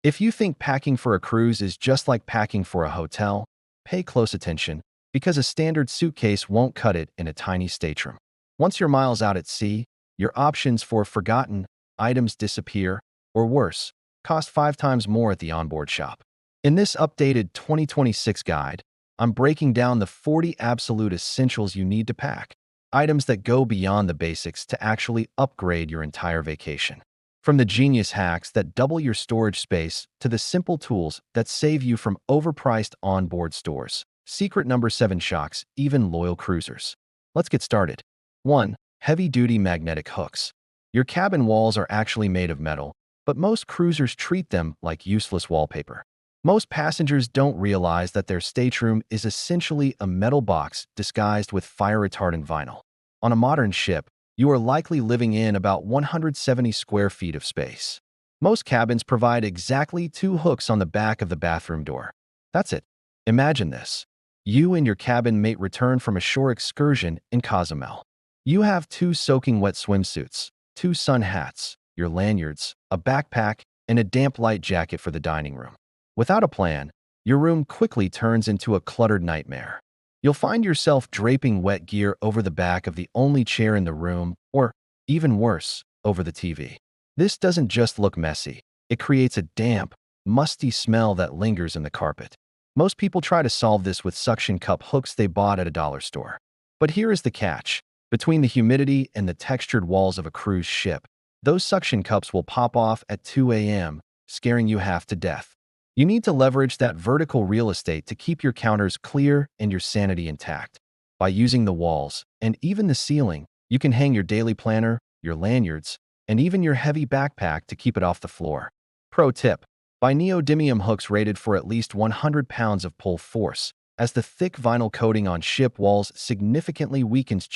If you think packing for a cruise is just like packing for a hotel, pay close attention because a standard suitcase won't cut it in a tiny stateroom. Once you're miles out at sea, your options for forgotten items disappear, or worse, cost 5 times more at the onboard shop. In this updated 2026 guide, I'm breaking down the 40 absolute essentials you need to pack, items that go beyond the basics to actually upgrade your entire vacation. From the genius hacks that double your storage space to the simple tools that save you from overpriced onboard stores. Secret number 7 shocks even loyal cruisers. Let's get started. 1. Heavy-duty magnetic hooks. Your cabin walls are actually made of metal, but most cruisers treat them like useless wallpaper. Most passengers don't realize that their stateroom is essentially a metal box disguised with fire-retardant vinyl. On a modern ship, you are likely living in about 170 square feet of space. Most cabins provide exactly 2 hooks on the back of the bathroom door. That's it. Imagine this. You and your cabin mate return from a shore excursion in Cozumel. You have 2 soaking wet swimsuits, 2 sun hats, your lanyards, a backpack, and a damp light jacket for the dining room. Without a plan, your room quickly turns into a cluttered nightmare. You'll find yourself draping wet gear over the back of the only chair in the room, or, even worse, over the TV. This doesn't just look messy. It creates a damp, musty smell that lingers in the carpet. Most people try to solve this with suction cup hooks they bought at a dollar store. But here is the catch. Between the humidity and the textured walls of a cruise ship, those suction cups will pop off at 2 a.m., scaring you half to death. You need to leverage that vertical real estate to keep your counters clear and your sanity intact. By using the walls, and even the ceiling, you can hang your daily planner, your lanyards, and even your heavy backpack to keep it off the floor. Pro tip: buy neodymium hooks rated for at least 100 pounds of pull force, as the thick vinyl coating on ship walls significantly weakens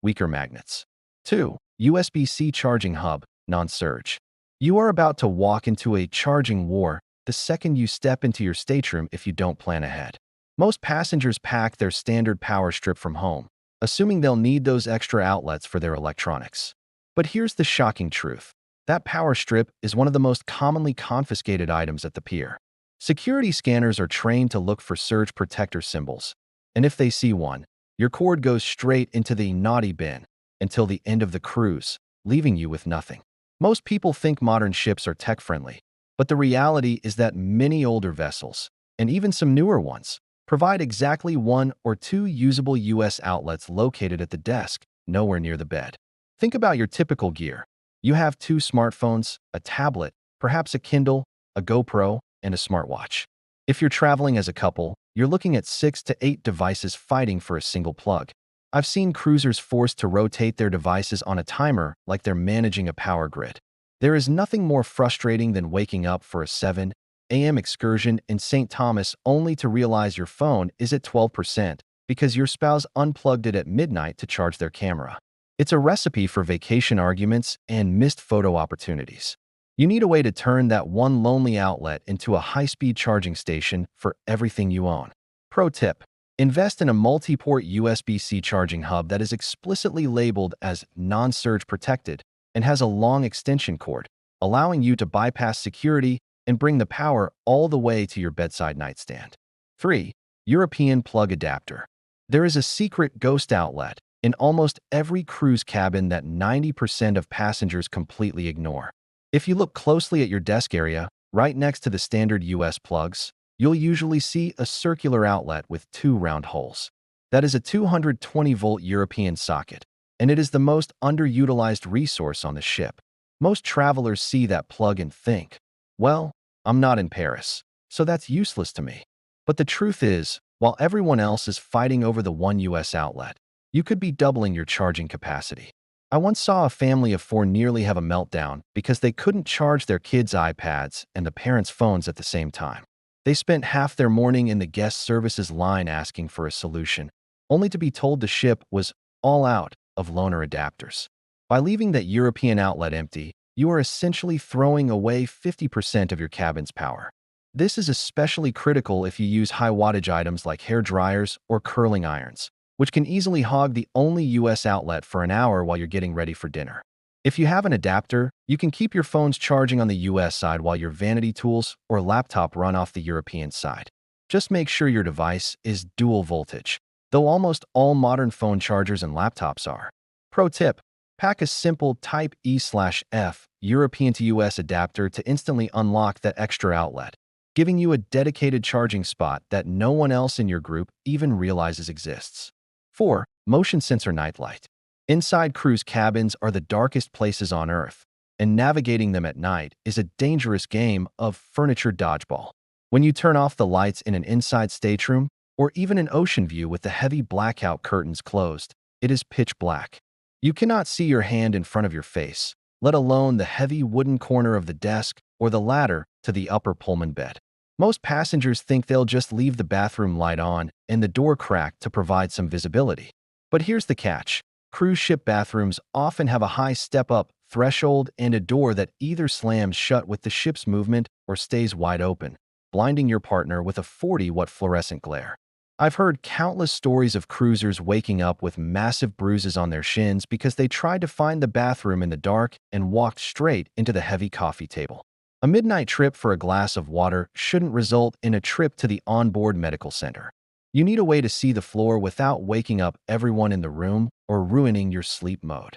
weaker magnets. 2. USB-C charging hub, non-surge. You are about to walk into a charging war the second you step into your stateroom if you don't plan ahead. Most passengers pack their standard power strip from home, assuming they'll need those extra outlets for their electronics. But here's the shocking truth. That power strip is one of the most commonly confiscated items at the pier. Security scanners are trained to look for surge protector symbols, and if they see one, your cord goes straight into the naughty bin until the end of the cruise, leaving you with nothing. Most people think modern ships are tech-friendly, but the reality is that many older vessels, and even some newer ones, provide exactly 1 or 2 usable US outlets located at the desk, nowhere near the bed. Think about your typical gear. You have 2 smartphones, a tablet, perhaps a Kindle, a GoPro, and a smartwatch. If you're traveling as a couple, you're looking at 6 to 8 devices fighting for a single plug. I've seen cruisers forced to rotate their devices on a timer like they're managing a power grid. There is nothing more frustrating than waking up for a 7 a.m. excursion in St. Thomas only to realize your phone is at 12% because your spouse unplugged it at midnight to charge their camera. It's a recipe for vacation arguments and missed photo opportunities. You need a way to turn that one lonely outlet into a high-speed charging station for everything you own. Pro tip: invest in a multi-port USB-C charging hub that is explicitly labeled as non-surge protected and has a long extension cord, allowing you to bypass security and bring the power all the way to your bedside nightstand. 3. European plug adapter. There is a secret ghost outlet in almost every cruise cabin that 90% of passengers completely ignore. If you look closely at your desk area, right next to the standard US plugs, you'll usually see a circular outlet with 2 round holes. That is a 220-volt European socket, and it is the most underutilized resource on the ship. Most travelers see that plug and think, well, I'm not in Paris, so that's useless to me. But the truth is, while everyone else is fighting over the 1 US outlet, you could be doubling your charging capacity. I once saw a family of 4 nearly have a meltdown because they couldn't charge their kids' iPads and the parents' phones at the same time. They spent half their morning in the guest services line asking for a solution, only to be told the ship was all out of loaner adapters. By leaving that European outlet empty, you are essentially throwing away 50% of your cabin's power. This is especially critical if you use high-wattage items like hair dryers or curling irons, which can easily hog the only US outlet for an hour while you're getting ready for dinner. If you have an adapter, you can keep your phones charging on the US side while your vanity tools or laptop run off the European side. Just make sure your device is dual voltage, though almost all modern phone chargers and laptops are. Pro tip: pack a simple Type E/F European to US adapter to instantly unlock that extra outlet, giving you a dedicated charging spot that no one else in your group even realizes exists. 4. Motion sensor nightlight. Inside cruise cabins are the darkest places on Earth, and navigating them at night is a dangerous game of furniture dodgeball. When you turn off the lights in an inside stateroom, or even an ocean view with the heavy blackout curtains closed, it is pitch black. You cannot see your hand in front of your face, let alone the heavy wooden corner of the desk or the ladder to the upper Pullman bed. Most passengers think they'll just leave the bathroom light on and the door cracked to provide some visibility. But here's the catch. Cruise ship bathrooms often have a high step-up threshold and a door that either slams shut with the ship's movement or stays wide open, blinding your partner with a 40-watt fluorescent glare. I've heard countless stories of cruisers waking up with massive bruises on their shins because they tried to find the bathroom in the dark and walked straight into the heavy coffee table. A midnight trip for a glass of water shouldn't result in a trip to the onboard medical center. You need a way to see the floor without waking up everyone in the room or ruining your sleep mode.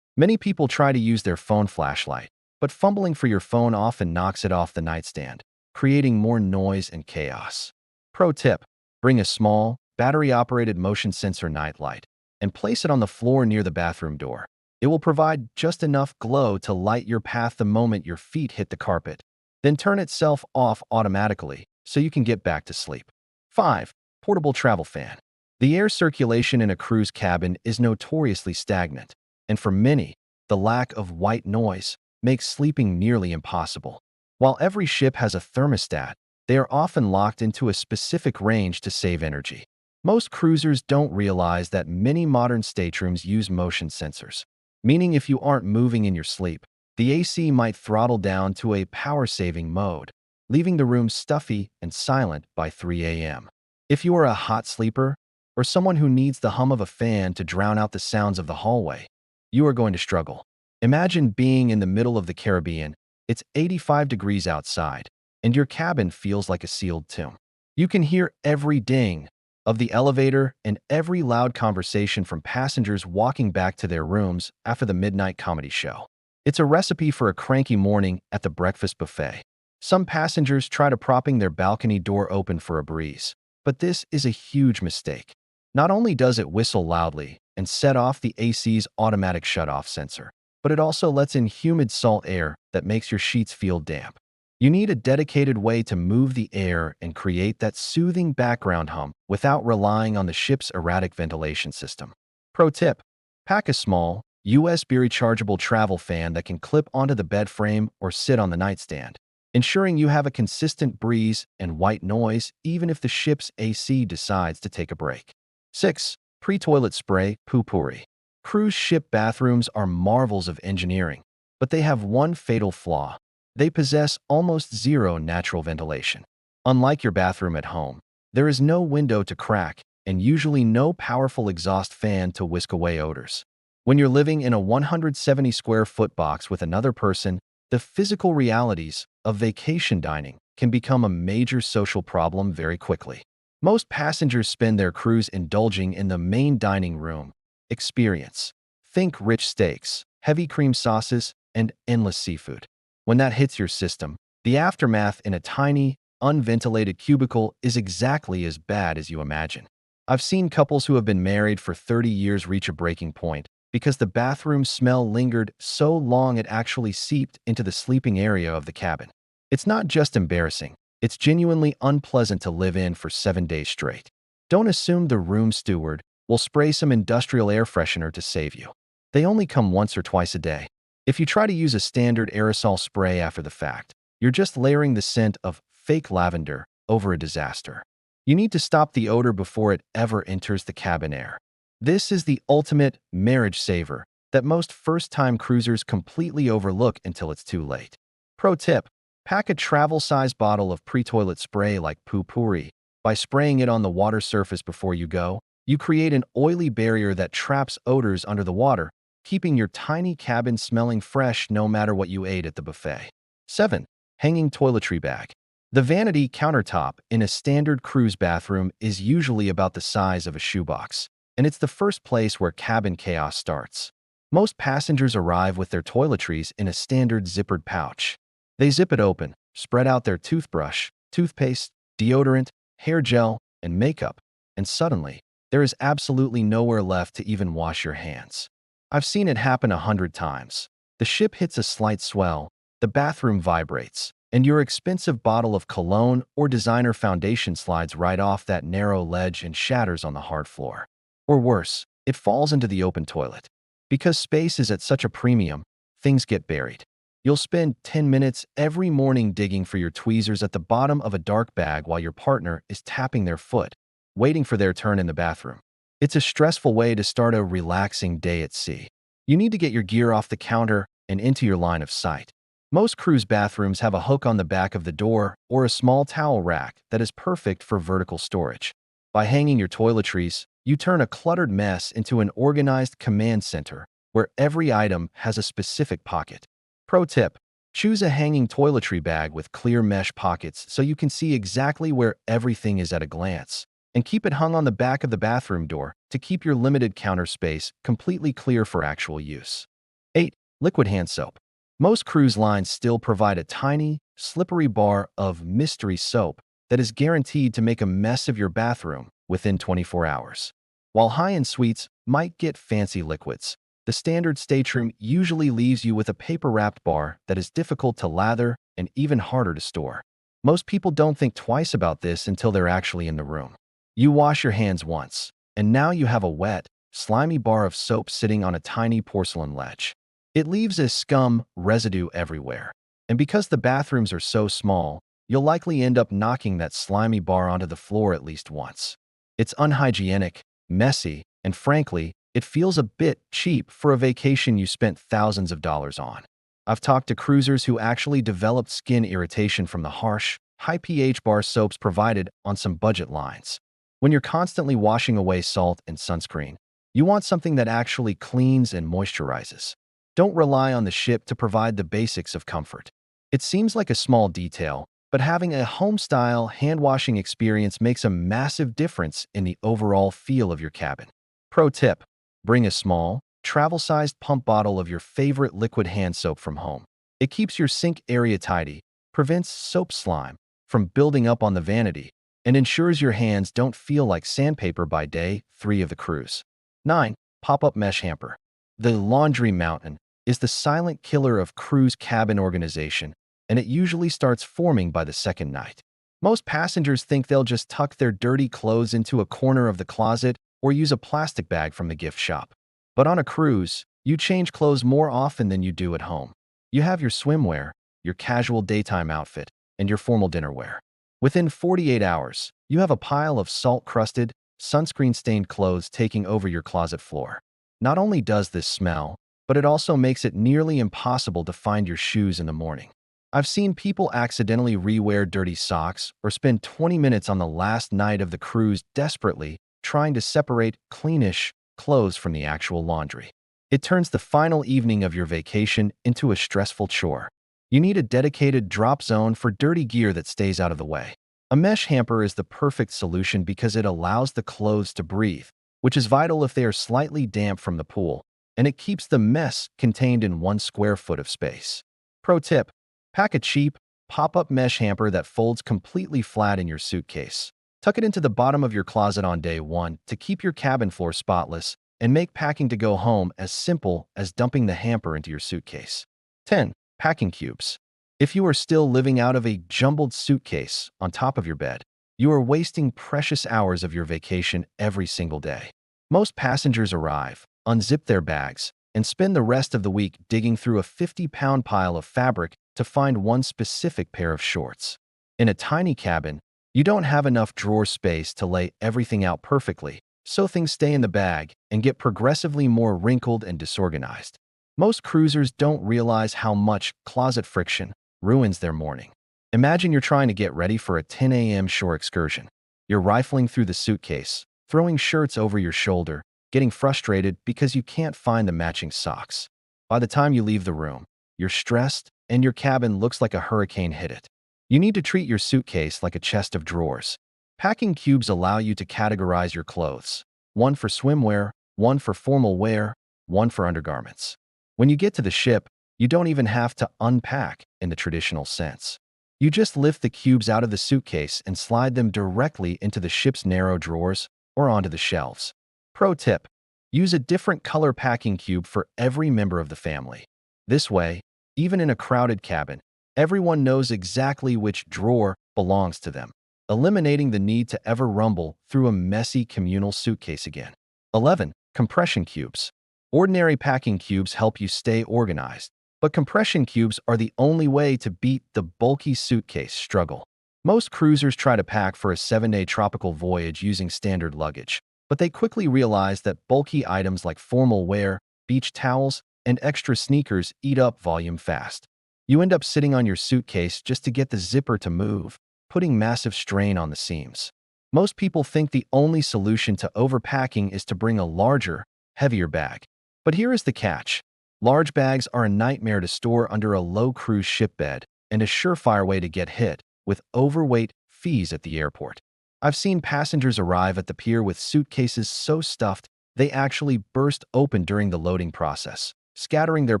Many people try to use their phone flashlight, but fumbling for your phone often knocks it off the nightstand, creating more noise and chaos. Pro tip: bring a small, battery-operated motion sensor nightlight and place it on the floor near the bathroom door. It will provide just enough glow to light your path the moment your feet hit the carpet, then turn itself off automatically so you can get back to sleep. 5. Portable travel fan. The air circulation in a cruise cabin is notoriously stagnant, and for many, the lack of white noise makes sleeping nearly impossible. While every ship has a thermostat, they are often locked into a specific range to save energy. Most cruisers don't realize that many modern staterooms use motion sensors, meaning if you aren't moving in your sleep, the AC might throttle down to a power-saving mode, leaving the room stuffy and silent by 3 a.m. If you are a hot sleeper, or someone who needs the hum of a fan to drown out the sounds of the hallway, you are going to struggle. Imagine being in the middle of the Caribbean, it's 85 degrees outside, and your cabin feels like a sealed tomb. You can hear every ding of the elevator and every loud conversation from passengers walking back to their rooms after the midnight comedy show. It's a recipe for a cranky morning at the breakfast buffet. Some passengers try to propping their balcony door open for a breeze, but this is a huge mistake. Not only does it whistle loudly and set off the AC's automatic shutoff sensor, but it also lets in humid salt air that makes your sheets feel damp. You need a dedicated way to move the air and create that soothing background hum without relying on the ship's erratic ventilation system. Pro tip: pack a small, USB rechargeable travel fan that can clip onto the bed frame or sit on the nightstand, ensuring you have a consistent breeze and white noise even if the ship's AC decides to take a break. 6. Pre-toilet spray Poo-Pourri. Cruise ship bathrooms are marvels of engineering, but they have one fatal flaw. They possess almost zero natural ventilation. Unlike your bathroom at home, there is no window to crack and usually no powerful exhaust fan to whisk away odors. When you're living in a 170-square-foot box with another person, the physical realities of vacation dining can become a major social problem very quickly. Most passengers spend their cruise indulging in the main dining room experience. Think rich steaks, heavy cream sauces, and endless seafood. When that hits your system, the aftermath in a tiny, unventilated cubicle is exactly as bad as you imagine. I've seen couples who have been married for 30 years reach a breaking point because the bathroom smell lingered so long it actually seeped into the sleeping area of the cabin. It's not just embarrassing, it's genuinely unpleasant to live in for 7 days straight. Don't assume the room steward will spray some industrial air freshener to save you. They only come once or twice a day. If you try to use a standard aerosol spray after the fact, you're just layering the scent of fake lavender over a disaster. You need to stop the odor before it ever enters the cabin air. This is the ultimate marriage saver that most first-time cruisers completely overlook until it's too late. Pro tip: pack a travel-size bottle of pre-toilet spray like Poo-Pourri. By spraying it on the water surface before you go, you create an oily barrier that traps odors under the water, keeping your tiny cabin smelling fresh no matter what you ate at the buffet. 7. Hanging toiletry bag. The vanity countertop in a standard cruise bathroom is usually about the size of a shoebox, and it's the first place where cabin chaos starts. Most passengers arrive with their toiletries in a standard zippered pouch. They zip it open, spread out their toothbrush, toothpaste, deodorant, hair gel, and makeup, and suddenly, there is absolutely nowhere left to even wash your hands. I've seen it happen 100 times. The ship hits a slight swell, the bathroom vibrates, and your expensive bottle of cologne or designer foundation slides right off that narrow ledge and shatters on the hard floor. Or worse, it falls into the open toilet. Because space is at such a premium, things get buried. You'll spend 10 minutes every morning digging for your tweezers at the bottom of a dark bag while your partner is tapping their foot, waiting for their turn in the bathroom. It's a stressful way to start a relaxing day at sea. You need to get your gear off the counter and into your line of sight. Most cruise bathrooms have a hook on the back of the door or a small towel rack that is perfect for vertical storage. By hanging your toiletries, you turn a cluttered mess into an organized command center where every item has a specific pocket. Pro tip: choose a hanging toiletry bag with clear mesh pockets so you can see exactly where everything is at a glance, and keep it hung on the back of the bathroom door to keep your limited counter space completely clear for actual use. 8. Liquid hand soap. Most cruise lines still provide a tiny, slippery bar of mystery soap that is guaranteed to make a mess of your bathroom within 24 hours. While high-end suites might get fancy liquids, the standard stateroom usually leaves you with a paper-wrapped bar that is difficult to lather and even harder to store. Most people don't think twice about this until they're actually in the room. You wash your hands once, and now you have a wet, slimy bar of soap sitting on a tiny porcelain ledge. It leaves a scum residue everywhere, and because the bathrooms are so small, you'll likely end up knocking that slimy bar onto the floor at least once. It's unhygienic, messy, and frankly, it feels a bit cheap for a vacation you spent thousands of dollars on. I've talked to cruisers who actually developed skin irritation from the harsh, high pH bar soaps provided on some budget lines. When you're constantly washing away salt and sunscreen, you want something that actually cleans and moisturizes. Don't rely on the ship to provide the basics of comfort. It seems like a small detail, but having a home-style hand-washing experience makes a massive difference in the overall feel of your cabin. Pro tip: bring a small, travel-sized pump bottle of your favorite liquid hand soap from home. It keeps your sink area tidy, prevents soap slime from building up on the vanity, and ensures your hands don't feel like sandpaper by day 3 of the cruise. 9. Pop-up mesh hamper. The laundry mountain is the silent killer of cruise cabin organization, and it usually starts forming by the second night. Most passengers think they'll just tuck their dirty clothes into a corner of the closet or use a plastic bag from the gift shop. But on a cruise, you change clothes more often than you do at home. You have your swimwear, your casual daytime outfit, and your formal dinner wear. Within 48 hours, you have a pile of salt-crusted, sunscreen-stained clothes taking over your closet floor. Not only does this smell, but it also makes it nearly impossible to find your shoes in the morning. I've seen people accidentally rewear dirty socks or spend 20 minutes on the last night of the cruise desperately trying to separate cleanish clothes from the actual laundry. It turns the final evening of your vacation into a stressful chore. You need a dedicated drop zone for dirty gear that stays out of the way. A mesh hamper is the perfect solution because it allows the clothes to breathe, which is vital if they are slightly damp from the pool, and it keeps the mess contained in 1 square foot of space. Pro tip: pack a cheap, pop-up mesh hamper that folds completely flat in your suitcase. Tuck it into the bottom of your closet on day 1 to keep your cabin floor spotless and make packing to go home as simple as dumping the hamper into your suitcase. 10. Packing cubes. If you are still living out of a jumbled suitcase on top of your bed, you are wasting precious hours of your vacation every single day. Most passengers arrive, unzip their bags, and spend the rest of the week digging through a 50-pound pile of fabric to find one specific pair of shorts. In a tiny cabin, you don't have enough drawer space to lay everything out perfectly, so things stay in the bag and get progressively more wrinkled and disorganized. Most cruisers don't realize how much closet friction ruins their morning. Imagine you're trying to get ready for a 10 a.m. shore excursion. You're rifling through the suitcase, throwing shirts over your shoulder, getting frustrated because you can't find the matching socks. By the time you leave the room, you're stressed and your cabin looks like a hurricane hit it. You need to treat your suitcase like a chest of drawers. Packing cubes allow you to categorize your clothes. One for swimwear, one for formal wear, one for undergarments. When you get to the ship, you don't even have to unpack in the traditional sense. You just lift the cubes out of the suitcase and slide them directly into the ship's narrow drawers or onto the shelves. Pro tip: use a different color packing cube for every member of the family. This way, even in a crowded cabin, everyone knows exactly which drawer belongs to them, eliminating the need to ever rumble through a messy communal suitcase again. 11. Compression cubes. Ordinary packing cubes help you stay organized, but compression cubes are the only way to beat the bulky suitcase struggle. Most cruisers try to pack for a 7-day tropical voyage using standard luggage, but they quickly realize that bulky items like formal wear, beach towels, and extra sneakers eat up volume fast. You end up sitting on your suitcase just to get the zipper to move, putting massive strain on the seams. Most people think the only solution to overpacking is to bring a larger, heavier bag. But here is the catch. Large bags are a nightmare to store under a low cruise ship bed and a surefire way to get hit with overweight fees at the airport. I've seen passengers arrive at the pier with suitcases so stuffed they actually burst open during the loading process, scattering their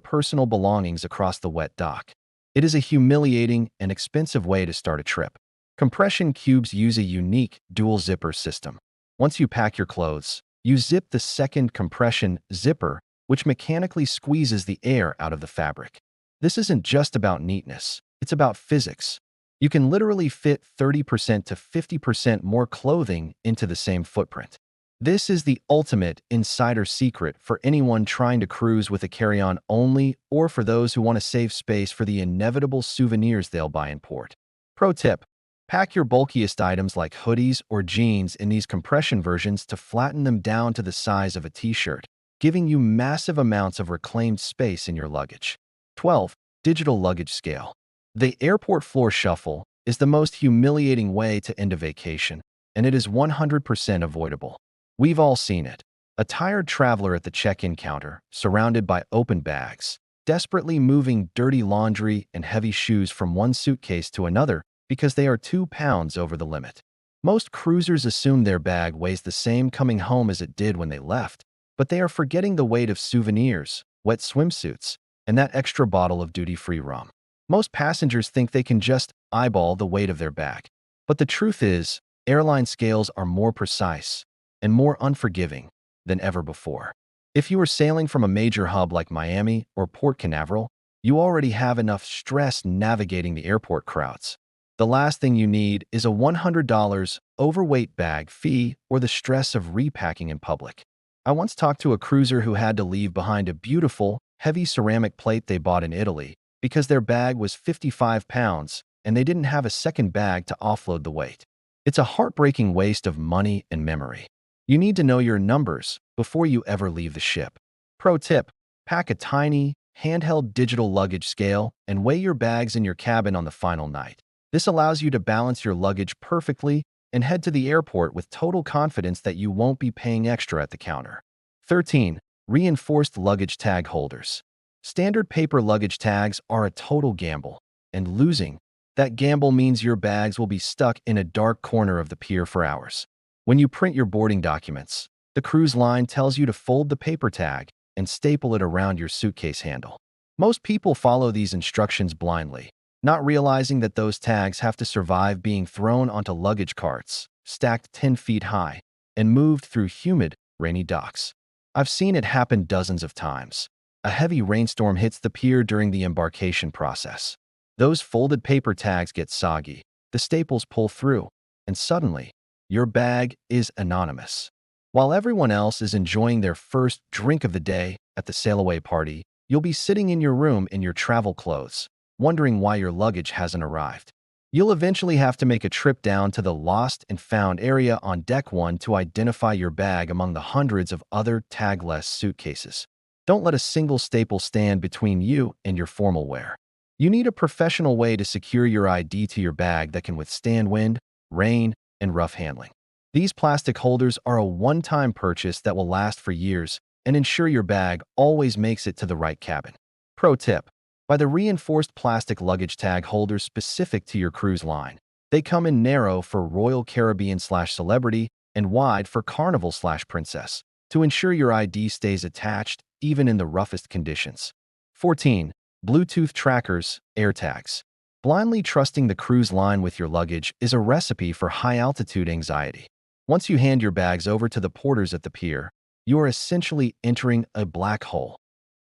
personal belongings across the wet dock. It is a humiliating and expensive way to start a trip. Compression cubes use a unique dual zipper system. Once you pack your clothes, you zip the second compression zipper, which mechanically squeezes the air out of the fabric. This isn't just about neatness, it's about physics. You can literally fit 30% to 50% more clothing into the same footprint. This is the ultimate insider secret for anyone trying to cruise with a carry-on only or for those who want to save space for the inevitable souvenirs they'll buy in port. Pro tip: pack your bulkiest items like hoodies or jeans in these compression versions to flatten them down to the size of a t-shirt, giving you massive amounts of reclaimed space in your luggage. 12. Digital luggage scale. The airport floor shuffle is the most humiliating way to end a vacation, and it is 100% avoidable. We've all seen it. A tired traveler at the check-in counter, surrounded by open bags, desperately moving dirty laundry and heavy shoes from one suitcase to another because they are 2 pounds over the limit. Most cruisers assume their bag weighs the same coming home as it did when they left, but they are forgetting the weight of souvenirs, wet swimsuits, and that extra bottle of duty-free rum. Most passengers think they can just eyeball the weight of their bag. But the truth is, airline scales are more precise and more unforgiving than ever before. If you are sailing from a major hub like Miami or Port Canaveral, you already have enough stress navigating the airport crowds. The last thing you need is a $100 overweight bag fee or the stress of repacking in public. I once talked to a cruiser who had to leave behind a beautiful, heavy ceramic plate they bought in Italy because their bag was 55 pounds and they didn't have a second bag to offload the weight. It's a heartbreaking waste of money and memory. You need to know your numbers before you ever leave the ship. Pro tip: pack a tiny, handheld digital luggage scale and weigh your bags in your cabin on the final night. This allows you to balance your luggage perfectly and head to the airport with total confidence that you won't be paying extra at the counter. 13. Reinforced luggage tag holders. Standard paper luggage tags are a total gamble, and losing that gamble means your bags will be stuck in a dark corner of the pier for hours. When you print your boarding documents, the cruise line tells you to fold the paper tag and staple it around your suitcase handle. Most people follow these instructions blindly, not realizing that those tags have to survive being thrown onto luggage carts, stacked 10 feet high, and moved through humid, rainy docks. I've seen it happen dozens of times. A heavy rainstorm hits the pier during the embarkation process. Those folded paper tags get soggy, the staples pull through, and suddenly, your bag is anonymous. While everyone else is enjoying their first drink of the day at the sail-away party, you'll be sitting in your room in your travel clothes, wondering why your luggage hasn't arrived. You'll eventually have to make a trip down to the lost and found area on Deck 1 to identify your bag among the hundreds of other tagless suitcases. Don't let a single staple stand between you and your formal wear. You need a professional way to secure your ID to your bag that can withstand wind, rain, and rough handling. These plastic holders are a one-time purchase that will last for years and ensure your bag always makes it to the right cabin. Pro tip: buy the reinforced plastic luggage tag holders specific to your cruise line. They come in narrow for Royal Caribbean/Celebrity and wide for Carnival/Princess to ensure your ID stays attached even in the roughest conditions. 14. Bluetooth trackers, AirTags. Blindly trusting the cruise line with your luggage is a recipe for high-altitude anxiety. Once you hand your bags over to the porters at the pier, you are essentially entering a black hole.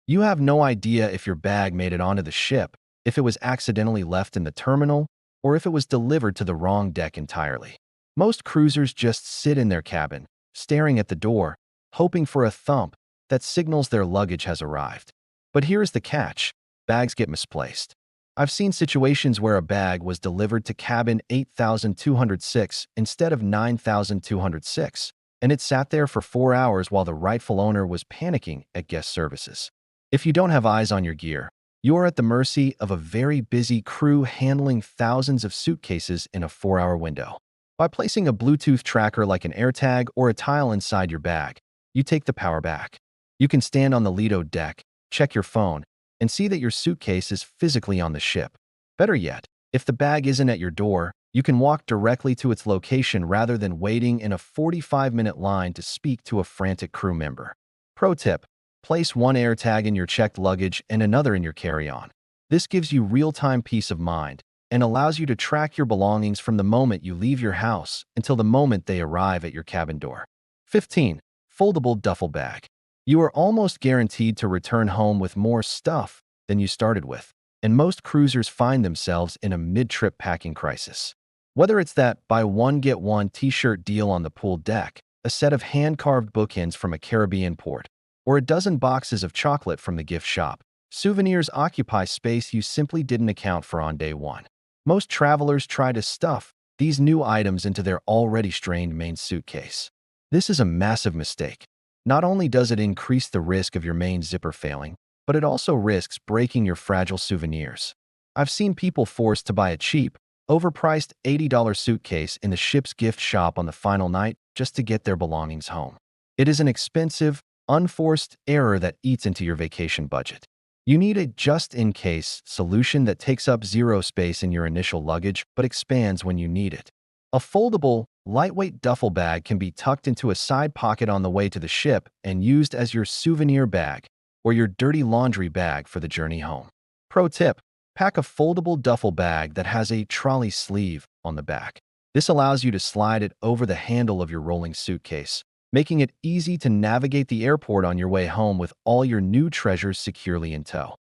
You have no idea if your bag made it onto the ship, if it was accidentally left in the terminal, or if it was delivered to the wrong deck entirely. Most cruisers just sit in their cabin, staring at the door, hoping for a thump that signals their luggage has arrived. But here's the catch: bags get misplaced. I've seen situations where a bag was delivered to cabin 8206 instead of 9206, and it sat there for 4 hours while the rightful owner was panicking at guest services. If you don't have eyes on your gear, you are at the mercy of a very busy crew handling thousands of suitcases in a 4-hour window. By placing a Bluetooth tracker like an AirTag or a tile inside your bag, you take the power back. You can stand on the Lido deck, check your phone, and see that your suitcase is physically on the ship. Better yet, if the bag isn't at your door, you can walk directly to its location rather than waiting in a 45-minute line to speak to a frantic crew member. Pro tip: place one AirTag in your checked luggage and another in your carry-on. This gives you real-time peace of mind and allows you to track your belongings from the moment you leave your house until the moment they arrive at your cabin door. 15. Foldable duffel bag. You are almost guaranteed to return home with more stuff than you started with, and most cruisers find themselves in a mid-trip packing crisis. Whether it's that buy one get one t-shirt deal on the pool deck, a set of hand-carved bookends from a Caribbean port, or a dozen boxes of chocolate from the gift shop, souvenirs occupy space you simply didn't account for on day one. Most travelers try to stuff these new items into their already strained main suitcase. This is a massive mistake. Not only does it increase the risk of your main zipper failing, but it also risks breaking your fragile souvenirs. I've seen people forced to buy a cheap, overpriced $80 suitcase in the ship's gift shop on the final night just to get their belongings home. It is an expensive, unforced error that eats into your vacation budget. You need a just-in-case solution that takes up zero space in your initial luggage but expands when you need it. A foldable, lightweight duffel bag can be tucked into a side pocket on the way to the ship and used as your souvenir bag or your dirty laundry bag for the journey home. Pro tip: pack a foldable duffel bag that has a trolley sleeve on the back. This allows you to slide it over the handle of your rolling suitcase, making it easy to navigate the airport on your way home with all your new treasures securely in tow.